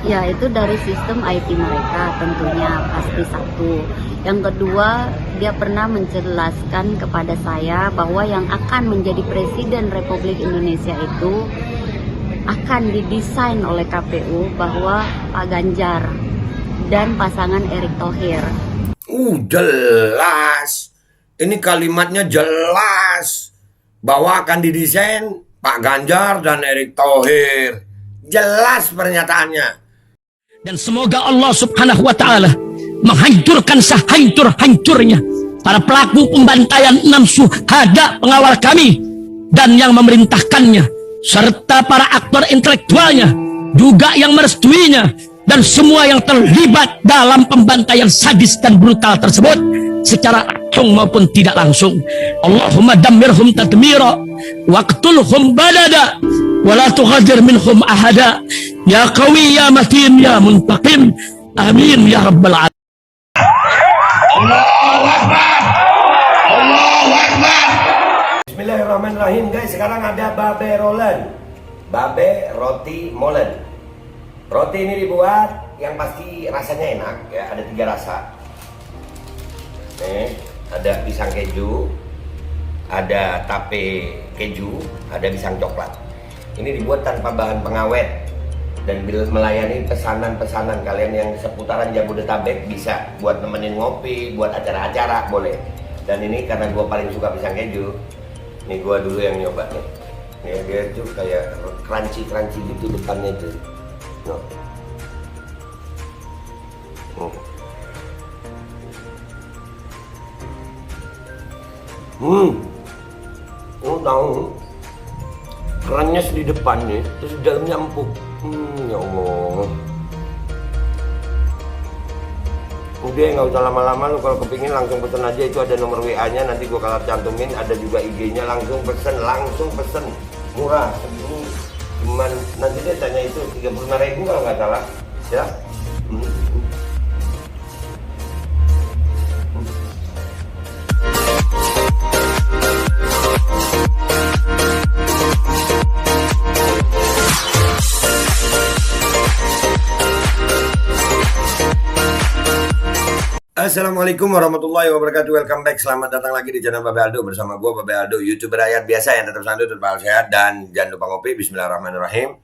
Ya, itu dari sistem IT mereka tentunya pasti satu. Yang kedua, dia pernah menjelaskan kepada saya bahwa yang akan menjadi Presiden Republik Indonesia itu akan didesain oleh KPU bahwa Pak Ganjar dan pasangan Erick Thohir. Jelas. Ini kalimatnya jelas bahwa akan didesain Pak Ganjar dan Erick Thohir. Jelas pernyataannya. Dan semoga Allah subhanahu wa ta'ala menghancurkan sehancur-hancurnya para pelaku pembantaian 6 syuhada pengawal kami dan yang memerintahkannya, serta para aktor intelektualnya juga yang merestuinya, dan semua yang terlibat dalam pembantaian sadis dan brutal tersebut secara langsung maupun tidak langsung. Allahumma dammirhum tadmira waqtulhum balada wala tughadir minhum ahada ya qawi ya matin ya muntaqim amin ya rabbal alamin. Allahu Akbar. Allahu Akbar. Bismillahirrahmanirrahim guys. Sekarang ada babe rolen, babe roti molen. Roti ini dibuat yang pasti rasanya enak ya, ada 3 rasa. Nih, ada pisang keju, ada tape keju, ada pisang coklat. Ini dibuat tanpa bahan pengawet dan melayani pesanan-pesanan kalian yang seputaran Jabodetabek, bisa buat nemenin ngopi, buat acara-acara boleh. Dan ini karena gue paling suka pisang keju, nih gue dulu yang nyoba nih. Ya, dia tuh kayak crunchy gitu depannya tuh. No. Tahu kerannya di depan nih, terus di dalamnya empuk. Ya Allah. Udah nggak usah lama-lama, lu kalau kepingin langsung pesen aja, itu ada nomor WA-nya, nanti gua kalau cantumin, ada juga IG-nya, langsung pesen, murah. Cuman nanti dia tanya itu 35.000 kalau nggak salah ya. Assalamualaikum warahmatullahi wabarakatuh. Welcome back, selamat datang lagi di channel Babe Aldo bersama gue Babe Aldo, YouTuber rakyat biasa yang tetap santuy, tetap sehat, dan jangan lupa ngopi. Bismillahirrahmanirrahim.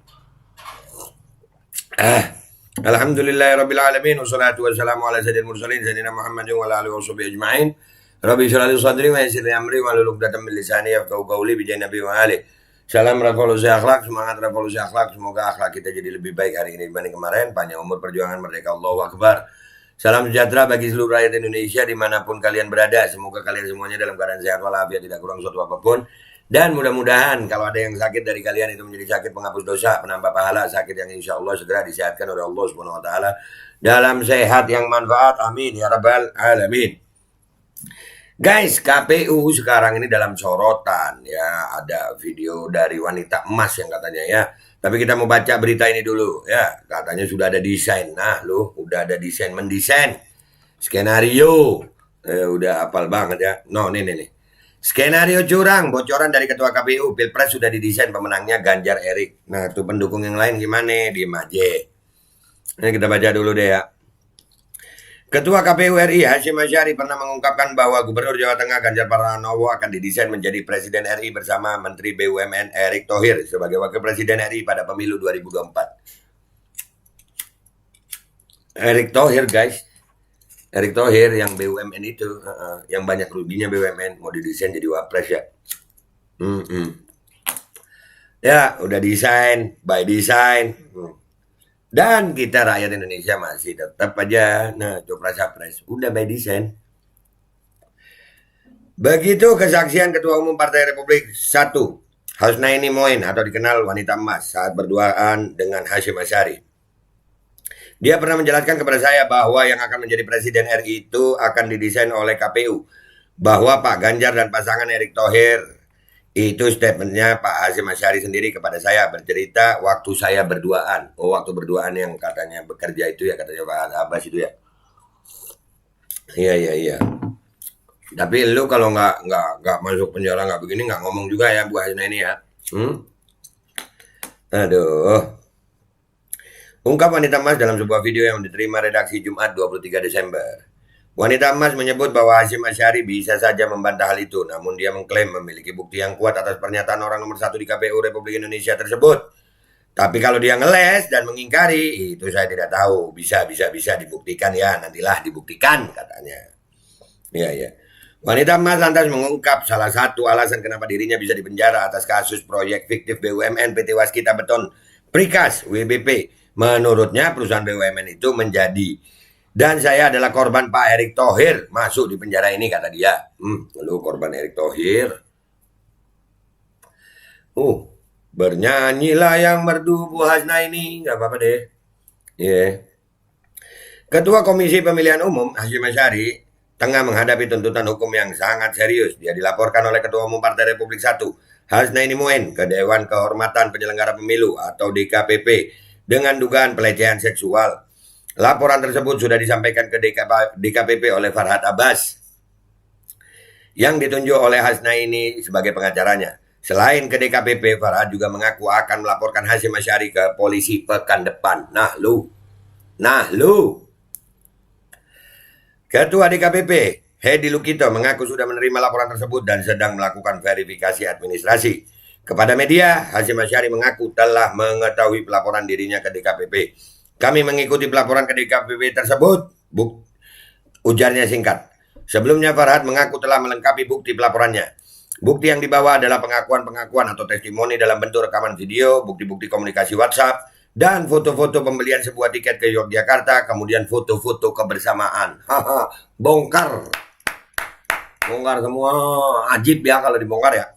Alhamdulillahirrabbilalamin. Wassalatu wassalamu ala sayyidil mursalin sayyidina Muhammadin wa ala alihi washabihi ajma'in. Rabbi shrah li sadri wa yassir li amri wahlul 'uqdatam min lisani yafqahu qawli bi Nabi wa ali. Salam revolusi akhlak, semangat revolusi akhlak. Semoga akhlak kita jadi lebih baik hari ini dibanding kemarin. Panjang umur, perjuangan, merdeka, Allahu Akbar. Salam sejahtera bagi seluruh rakyat Indonesia dimanapun kalian berada. Semoga kalian semuanya dalam keadaan sehat walafiat, tidak kurang suatu apapun. Dan mudah-mudahan kalau ada yang sakit dari kalian itu menjadi sakit penghapus dosa, penambah pahala, sakit yang insya Allah segera disehatkan oleh Allah Subhanahu Wa Taala dalam sehat yang manfaat. Amin ya rabbal alamin. Guys, KPU sekarang ini dalam sorotan ya. Ada video dari wanita emas yang katanya ya. Tapi kita mau baca berita ini dulu ya. Katanya sudah ada desain. Nah lu udah ada desain, mendesain skenario. Udah hafal banget ya. No, nih. Skenario curang, bocoran dari Ketua KPU. Pilpres sudah didesain pemenangnya Ganjar Erick. Nah tuh pendukung yang lain gimana? Diem aja. Ini kita baca dulu deh ya. Ketua KPU RI Hasyim Asy'ari pernah mengungkapkan bahwa Gubernur Jawa Tengah Ganjar Pranowo akan didesain menjadi Presiden RI bersama Menteri BUMN Erick Thohir sebagai Wakil Presiden RI pada pemilu 2024. Erick Thohir guys, Erick Thohir yang BUMN itu, yang banyak ruginya BUMN, mau didesain jadi wapres ya. Ya udah desain, by design. Dan kita rakyat Indonesia masih tetap aja, nah Capres udah by design. Begitu kesaksian Ketua Umum Partai Republik 1, Husnaini Moin atau dikenal wanita emas saat berduaan dengan Hasyim Asy'ari. Dia pernah menjelaskan kepada saya bahwa yang akan menjadi Presiden RI itu akan didesain oleh KPU. Bahwa Pak Ganjar dan pasangan Erick Thohir. Itu statementnya Pak Hasyim Asy'ari sendiri kepada saya, bercerita waktu saya berduaan. Oh, waktu berduaan yang katanya bekerja itu ya, katanya Pak Abbas itu ya. Iya. Tapi lu kalau nggak masuk penjara, nggak begini, nggak ngomong juga ya Bu Hasna ini ya. Aduh. Ungkap wanita emas dalam sebuah video yang diterima redaksi Jumat 23 Desember. Wanita emas menyebut bahwa Hasyim Asy'ari bisa saja membantah hal itu, namun dia mengklaim memiliki bukti yang kuat atas pernyataan orang nomor 1 di KPU Republik Indonesia tersebut. Tapi kalau dia ngeles dan mengingkari, itu saya tidak tahu. Bisa dibuktikan ya, nantilah dibuktikan katanya. Ya. Wanita emas lantas mengungkap salah satu alasan kenapa dirinya bisa dipenjara atas kasus proyek fiktif BUMN PT Waskita Beton Precast WBP. Menurutnya perusahaan BUMN itu menjadi, dan saya adalah korban Pak Erick Thohir masuk di penjara ini, kata dia. Lu korban Erick Thohir. Bernyanyilah yang merdu Bu Hasna ini, nggak apa-apa deh. Ketua Komisi Pemilihan Umum Hasyim Asy'ari tengah menghadapi tuntutan hukum yang sangat serius. Dia dilaporkan oleh Ketua Umum Partai Republik 1 Hasnaini Muin ke Dewan Kehormatan Penyelenggara Pemilu atau DKPP dengan dugaan pelecehan seksual. Laporan tersebut sudah disampaikan ke DKPP oleh Farhad Abbas yang ditunjuk oleh Hasnaini sebagai pengacaranya. Selain ke DKPP, Farhad juga mengaku akan melaporkan Hasyim Asy'ari ke polisi pekan depan. Nah lu. Ketua DKPP Hedi Lukito mengaku sudah menerima laporan tersebut dan sedang melakukan verifikasi administrasi. Kepada media, Hasyim Asy'ari mengaku telah mengetahui pelaporan dirinya ke DKPP. Kami mengikuti pelaporan ke DKPP tersebut, ujarnya singkat. Sebelumnya Farhad mengaku telah melengkapi bukti pelaporannya. Bukti yang dibawa adalah pengakuan-pengakuan atau testimoni dalam bentuk rekaman video, bukti-bukti komunikasi WhatsApp, dan foto-foto pembelian sebuah tiket ke Yogyakarta, kemudian foto-foto kebersamaan. Bongkar semua. Ajib ya kalau dibongkar ya.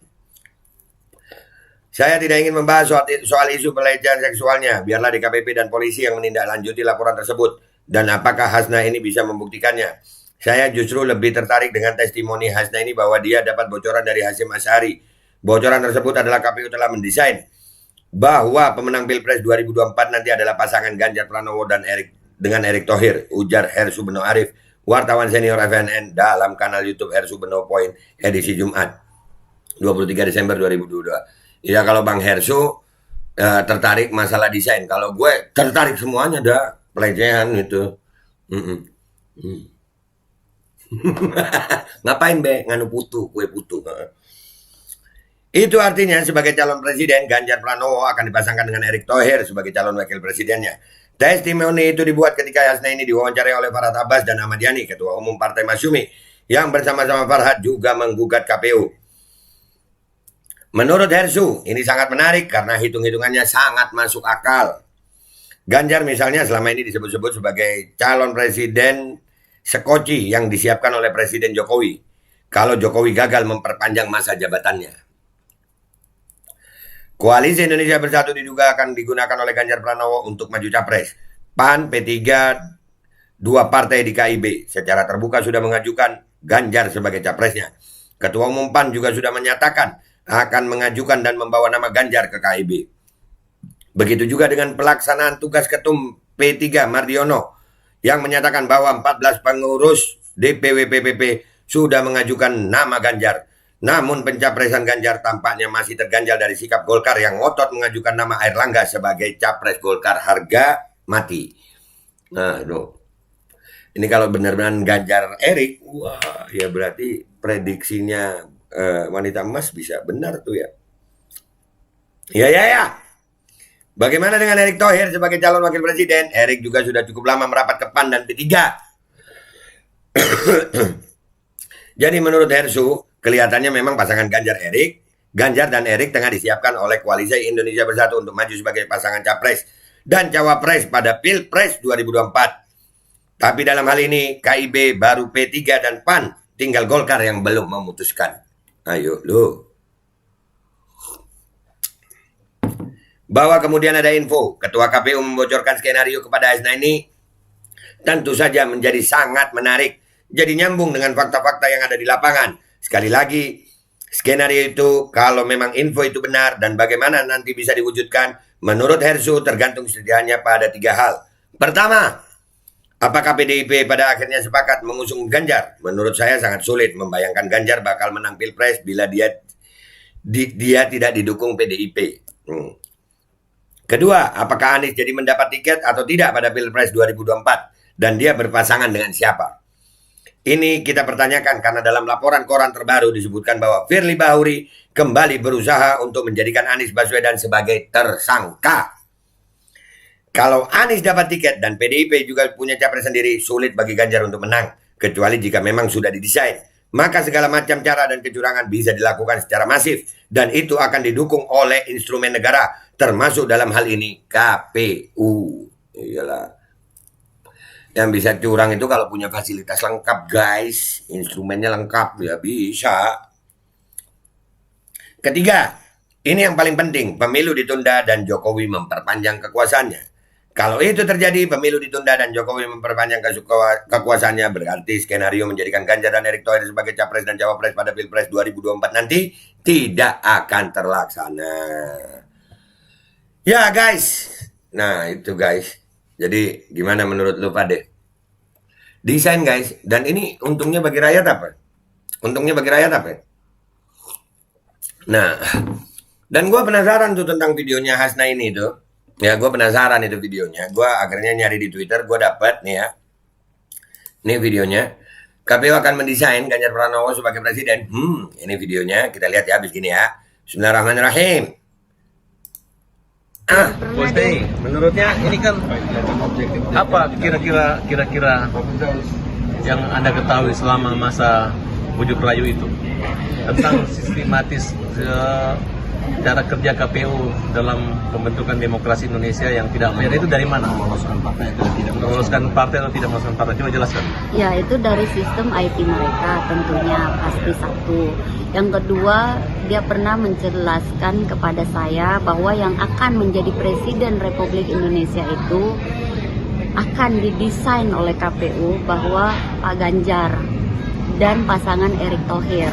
Saya tidak ingin membahas soal isu pelecehan seksualnya. Biarlah DKPP dan polisi yang menindaklanjuti laporan tersebut. Dan apakah Hasna ini bisa membuktikannya? Saya justru lebih tertarik dengan testimoni Hasna ini bahwa dia dapat bocoran dari Hasyim Asy'ari. Bocoran tersebut adalah KPU telah mendesain bahwa pemenang Pilpres 2024 nanti adalah pasangan Ganjar Pranowo dan Erick Thohir, ujar Hersu Beno Arif, wartawan senior FNN dalam kanal YouTube Hersu Beno Point edisi Jumat 23 Desember 2022. Ya kalau Bang Hersu tertarik masalah desain, kalau gue tertarik semuanya dah pelecehan itu. Ngapain be nganu kue putu. Itu artinya sebagai calon presiden Ganjar Pranowo akan dipasangkan dengan Erick Thohir sebagai calon wakil presidennya. Testimoni itu dibuat ketika Hasna ini diwawancarai oleh Farhad Abbas dan Ahmad Yani, Ketua Umum Partai Masyumi, yang bersama-sama Farhad juga menggugat KPU. Menurut Hersu, ini sangat menarik karena hitung-hitungannya sangat masuk akal. Ganjar misalnya selama ini disebut-sebut sebagai calon presiden sekoci yang disiapkan oleh Presiden Jokowi kalau Jokowi gagal memperpanjang masa jabatannya. Koalisi Indonesia Bersatu diduga akan digunakan oleh Ganjar Pranowo untuk maju capres. PAN, P3, dua partai di KIB secara terbuka sudah mengajukan Ganjar sebagai capresnya. Ketua Umum PAN juga sudah menyatakan akan mengajukan dan membawa nama Ganjar ke KIB. Begitu juga dengan pelaksanaan tugas Ketum P3 Mardiono yang menyatakan bahwa 14 pengurus DPW PPP sudah mengajukan nama Ganjar. Namun pencapresan Ganjar tampaknya masih terganjal dari sikap Golkar yang ngotot mengajukan nama Airlangga sebagai capres Golkar harga mati. Nah, ini kalau benar-benar Ganjar Erick, wah ya berarti prediksinya wanita emas bisa benar tuh ya. Ya. Bagaimana dengan Erick Thohir sebagai calon wakil presiden? Erick juga sudah cukup lama merapat ke PAN dan P3. Jadi menurut Hersu, kelihatannya memang pasangan Ganjar dan Erick tengah disiapkan oleh Koalisi Indonesia Bersatu untuk maju sebagai pasangan capres dan cawapres pada Pilpres 2024. Tapi dalam hal ini KIB baru P3 dan PAN, tinggal Golkar yang belum memutuskan. Ayo lu. Bahwa kemudian ada info Ketua KPU membocorkan skenario kepada Hasnaini tentu saja menjadi sangat menarik. Jadi nyambung dengan fakta-fakta yang ada di lapangan. Sekali lagi, skenario itu kalau memang info itu benar dan bagaimana nanti bisa diwujudkan, menurut Hersu tergantung sedianya pada 3 hal. Pertama, apakah PDIP pada akhirnya sepakat mengusung Ganjar? Menurut saya sangat sulit membayangkan Ganjar bakal menang Pilpres bila dia tidak didukung PDIP. Kedua, apakah Anies jadi mendapat tiket atau tidak pada Pilpres 2024 dan dia berpasangan dengan siapa? Ini kita pertanyakan karena dalam laporan koran terbaru disebutkan bahwa Firly Bahuri kembali berusaha untuk menjadikan Anies Baswedan sebagai tersangka. Kalau Anies dapat tiket dan PDIP juga punya capres sendiri, sulit bagi Ganjar untuk menang, kecuali jika memang sudah didesain. Maka segala macam cara dan kecurangan bisa dilakukan secara masif, dan itu akan didukung oleh instrumen negara, termasuk dalam hal ini KPU. Iyalah. Yang bisa curang itu kalau punya fasilitas lengkap, guys. Instrumennya lengkap, ya bisa. Ketiga, ini yang paling penting, pemilu ditunda dan Jokowi memperpanjang kekuasaannya. Kalau itu terjadi, pemilu ditunda dan Jokowi memperpanjang kekuasaannya, berarti skenario menjadikan Ganjar dan Erick Thohir sebagai capres dan cawapres pada Pilpres 2024 nanti tidak akan terlaksana. Ya guys, nah itu guys. Jadi gimana menurut lu Pade? Desain guys, dan ini untungnya bagi rakyat apa? Untungnya bagi rakyat apa? Nah, dan gue penasaran tuh tentang videonya Hasna ini tuh. Ya gue penasaran itu videonya. Gue akhirnya nyari di Twitter, gue dapet nih ya. Ini videonya. KPU akan mendesain Ganjar Pranowo sebagai presiden. Ini videonya, kita lihat ya habis gini ya. Bismillahirrahmanirrahim. Bos Teh, menurutnya ini kan apa kira-kira yang Anda ketahui selama masa bujuk rayu itu tentang sistematis cara kerja KPU dalam pembentukan demokrasi Indonesia yang tidak fair itu dari mana? Meloloskan partai atau tidak meloloskan partai? Coba jelaskan. Ya, itu dari sistem IT mereka tentunya pasti satu. Yang kedua, dia pernah menjelaskan kepada saya bahwa yang akan menjadi Presiden Republik Indonesia itu akan didesain oleh KPU bahwa Pak Ganjar dan pasangan Erick Thohir.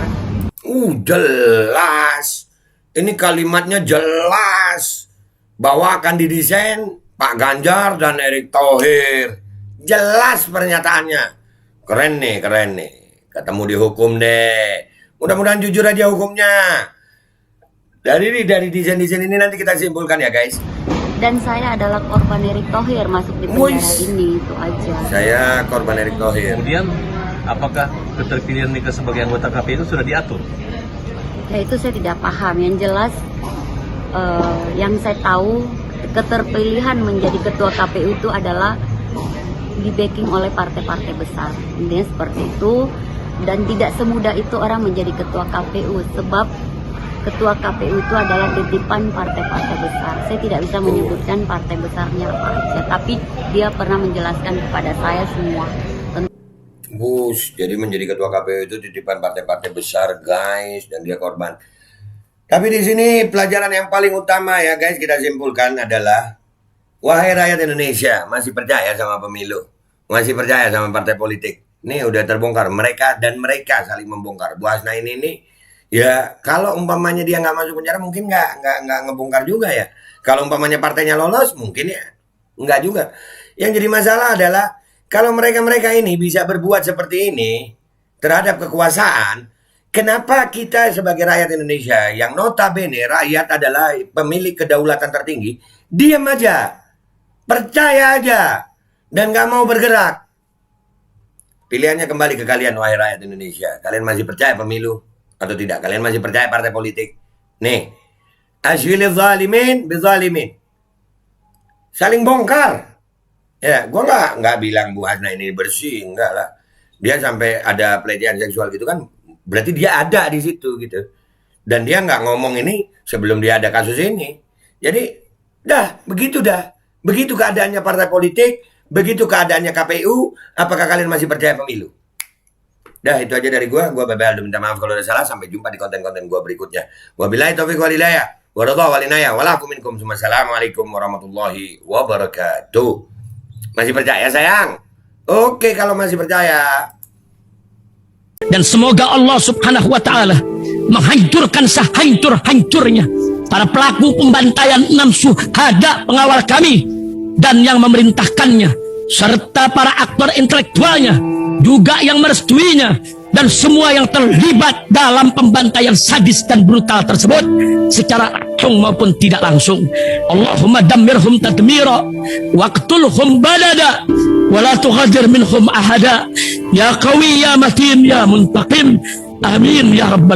Jelas. Ini kalimatnya jelas bahwa akan didesain Pak Ganjar dan Erick Thohir. Jelas pernyataannya. Keren nih. Ketemu di hukum deh. Mudah-mudahan jujur aja hukumnya. Dari desain-desain ini nanti kita simpulkan ya guys. Dan saya adalah korban Erick Thohir masuk di penjara ini, itu aja. Saya korban Erick Thohir. Kemudian apakah keterpilihan Mika sebagai anggota KPU itu sudah diatur? Ya itu saya tidak paham. Yang jelas yang saya tahu keterpilihan menjadi ketua KPU itu adalah di backing oleh partai-partai besar. Intinya seperti itu. Dan tidak semudah itu orang menjadi ketua KPU, sebab ketua KPU itu adalah titipan partai-partai besar. Saya tidak bisa menyebutkan partai besarnya apa aja, tapi dia pernah menjelaskan kepada saya semua. Jadi menjadi ketua KPU itu titipan partai-partai besar guys, dan dia korban. Tapi di sini pelajaran yang paling utama ya guys kita simpulkan adalah, wahai rakyat Indonesia, masih percaya sama pemilu, masih percaya sama partai politik. Ini udah terbongkar, mereka saling membongkar. Bu Hasna ini ya kalau umpamanya dia nggak masuk penjara mungkin nggak ngebongkar juga ya. Kalau umpamanya partainya lolos mungkin ya nggak juga. Yang jadi masalah adalah kalau mereka ini bisa berbuat seperti ini terhadap kekuasaan, kenapa kita sebagai rakyat Indonesia yang notabene rakyat adalah pemilik kedaulatan tertinggi, diam aja, percaya aja, dan nggak mau bergerak? Pilihannya kembali ke kalian, wahai rakyat Indonesia. Kalian masih percaya pemilu atau tidak? Kalian masih percaya partai politik? Nih, asyilil zalimin bizalimin. Saling bongkar. Ya, gue nggak bilang Bu Hasna ini bersih, enggak lah. Dia sampai ada pelecehan seksual gitu kan, berarti dia ada di situ gitu. Dan dia nggak ngomong ini sebelum dia ada kasus ini. Jadi, begitu. Begitu keadaannya partai politik. Begitu keadaannya KPU, apakah kalian masih percaya pemilu? Itu aja dari gua Bebe Aldo, minta maaf kalau ada salah. Sampai jumpa di konten-konten gua berikutnya. Wabillahi taufiq wal hidayah. Waradha walinaya. Walakum minkum. Assalamualaikum warahmatullahi wabarakatuh. Masih percaya sayang? Oke kalau masih percaya. Dan semoga Allah subhanahu wa ta'ala menghancurkan sehancur-hancurnya para pelaku pembantaian 6 syuhada pengawal kami dan yang memerintahkannya, serta para aktor intelektualnya juga yang merestuinya, dan semua yang terlibat dalam pembantaian sadis dan brutal tersebut secara langsung maupun tidak langsung. Allahumma dammirhum tadmira waqtulhum balada wala tughadir minhum ahada ya qawi ya matin ya muntaqim amin ya rabbal